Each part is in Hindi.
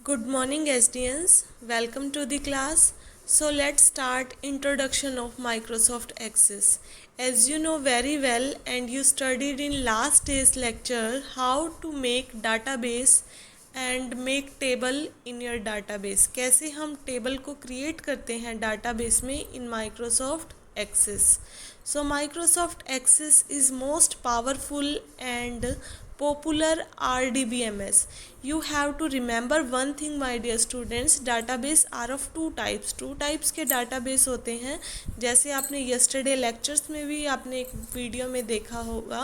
Good morning SDNs, welcome to the class. So let's start introduction of Microsoft Access. As you know very well and you studied in last day's lecture how to make database and make table in your database. कैसे हम table को create करते हैं database में in Microsoft Access. So Microsoft Access is most powerful and popular RDBMS. You have to remember one thing my dear students, database are of two types. Two types के database होते हैं, जैसे आपने yesterday lectures में भी आपने एक वीडियो में देखा होगा.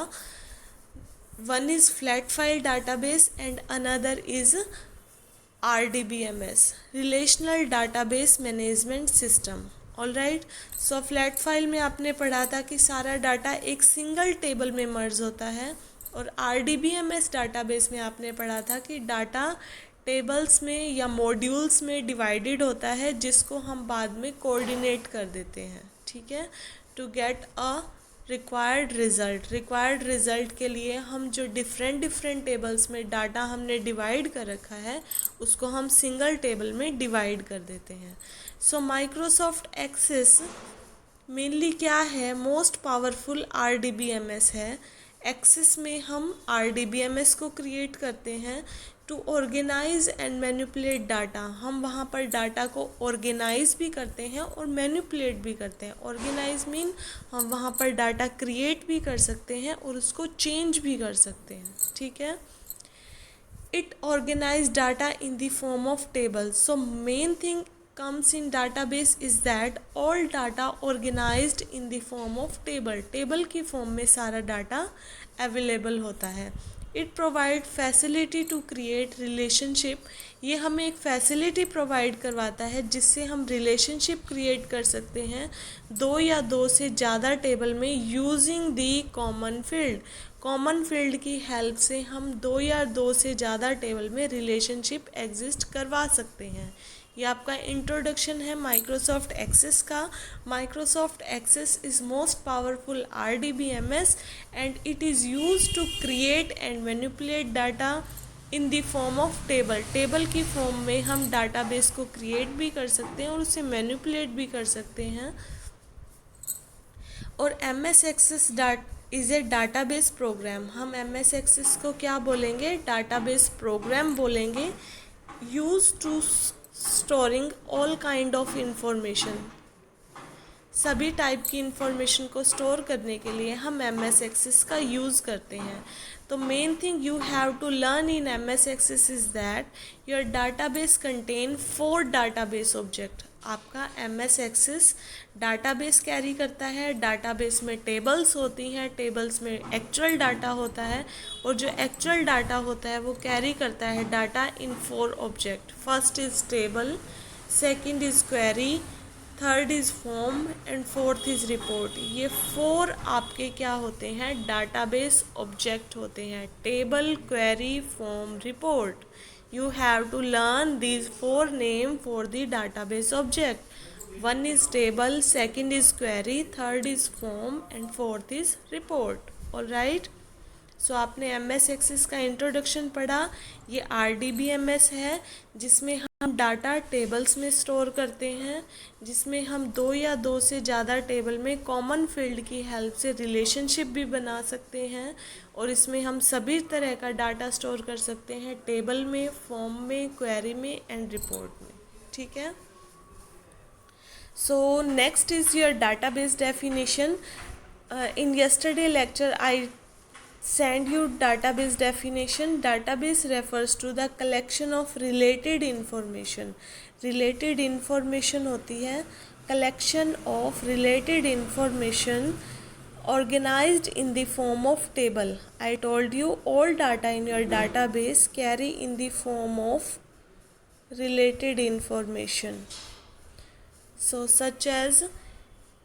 One is flat file database and another is RDBMS, Relational Database Management System. All right. So flat file में आपने पढ़ा था कि सारा डाटा एक सिंगल टेबल में मर्ज होता है, और RDBMS डाटाबेस में आपने पढ़ा था कि डाटा टेबल्स में या मॉड्यूल्स में डिवाइडेड होता है, जिसको हम बाद में कोऑर्डिनेट कर देते हैं. ठीक है, to get a required result के लिए हम जो डिफरेंट टेबल्स में डाटा हमने डिवाइड कर रखा है उसको हम सिंगल टेबल में डिवाइड कर देते हैं. सो माइक्रोसॉफ्ट एक्सेस मेनली क्या है, मोस्ट पावरफुल RDBMS है. एक्सेस में हम RDBMS को क्रिएट करते हैं to organise and manipulate data. हम वहाँ पर डाटा को ऑर्गेनाइज भी करते हैं और मैनिपुलेट भी करते हैं. ऑर्गेनाइज मीन हम वहाँ पर डाटा क्रिएट भी कर सकते हैं और उसको चेंज भी कर सकते हैं. ठीक है. It organize data in the form of tables. So main thing comes in database is that all data organized in the form of table. Table की form में सारा डाटा available होता है. It provide facility to create relationship. ये हमें एक फैसिलिटी प्रोवाइड करवाता है जिससे हम रिलेशनशिप क्रिएट कर सकते हैं दो या दो से ज़्यादा टेबल में using the common field. Common field की हेल्प से हम दो या दो से ज़्यादा टेबल में रिलेशनशिप एग्जिस्ट करवा सकते हैं. ये आपका इंट्रोडक्शन है माइक्रोसॉफ्ट एक्सेस का. Microsoft Access is most powerful RDBMS and it is use to create and manipulate data in the form of table. Table की फॉर्म में हम डाटाबेस को क्रिएट भी कर सकते हैं और उसे मैनिपुलेट भी कर सकते हैं. और MS Access is a database program. हम MS एक्सेस को क्या बोलेंगे, डाटाबेस प्रोग्राम बोलेंगे. Use to storing all kind of information. सभी टाइप की इंफॉर्मेशन को स्टोर करने के लिए हम MS एक्सेस का यूज़ करते हैं. तो main thing you have to learn in MS Access is that your database contain 4 database object. आपका MS एक्सेस डाटाबेस कैरी करता है. डाटाबेस में टेबल्स होती हैं, टेबल्स में एक्चुअल डाटा होता है, और जो एक्चुअल डाटा होता है वो कैरी करता है data in 4 object. First is table, second is query, third is form and fourth is report. ये 4 आपके क्या होते हैं, डाटाबेस ऑब्जेक्ट होते हैं. Table, query, form, report. You have to learn these 4 names for the database object. One is table, second is query, third is form and fourth is report. All right. सो आपने MS एक्सेस का इंट्रोडक्शन पढ़ा. ये RDBMS है जिसमें हम डाटा टेबल्स में स्टोर करते हैं, जिसमें हम दो या दो से ज़्यादा टेबल में कॉमन फील्ड की हेल्प से रिलेशनशिप भी बना सकते हैं, और इसमें हम सभी तरह का डाटा स्टोर कर सकते हैं, टेबल में, फॉर्म में, क्वेरी में एंड रिपोर्ट में. ठीक है. So next is your database definition. In yesterday lecture I send you database definition. Database refers to the collection of related information. Related information होती है collection of related information organized in the form of table. I told you all data in your database carry in the form of related information. So such as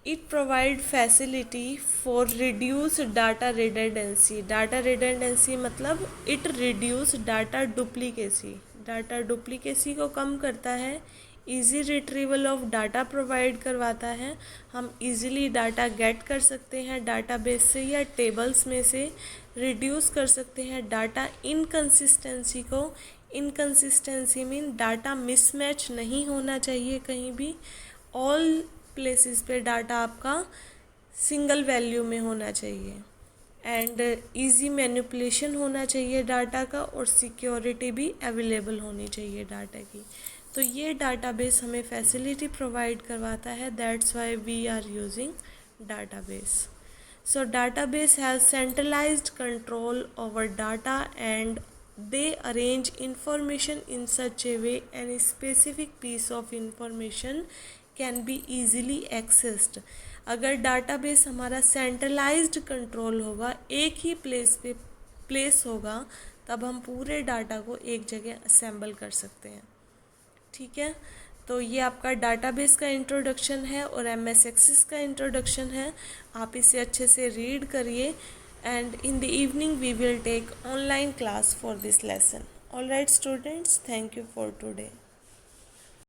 it provide facility for reduce data redundancy. Data redundancy मतलब it reduce data duplicacy. Data duplicacy को कम करता है. Easy retrieval of data provide करवाता है. हम इजीली डाटा गेट कर सकते हैं डाटाबेस से या टेबल्स में से. रिड्यूस कर सकते हैं डाटा इनकन्सिस्टेंसी को. इनकंसिस्टेंसी मीन डाटा मिसमैच नहीं होना चाहिए कहीं भी, ऑल प्लेसेस पे डाटा आपका सिंगल वैल्यू में होना चाहिए, एंड इजी मैनिपुलेशन होना चाहिए डाटा का, और सिक्योरिटी भी अवेलेबल होनी चाहिए डाटा की। तो ये डाटाबेस हमें फैसिलिटी प्रोवाइड करवाता है, that's why we are using database. So database has centralized control over data and they arrange information in such a way any specific piece of information can be easily accessed। अगर database हमारा centralized control होगा, एक ही प्लेस पे प्लेस होगा, तब हम पूरे डाटा को एक जगह असेंबल कर सकते हैं। ठीक है, तो ये आपका डाटाबेस का इंट्रोडक्शन है और MS एक्सेस का इंट्रोडक्शन है। आप इसे अच्छे से रीड करिए, and in the evening we will take online class for this lesson. All right students, thank you for today.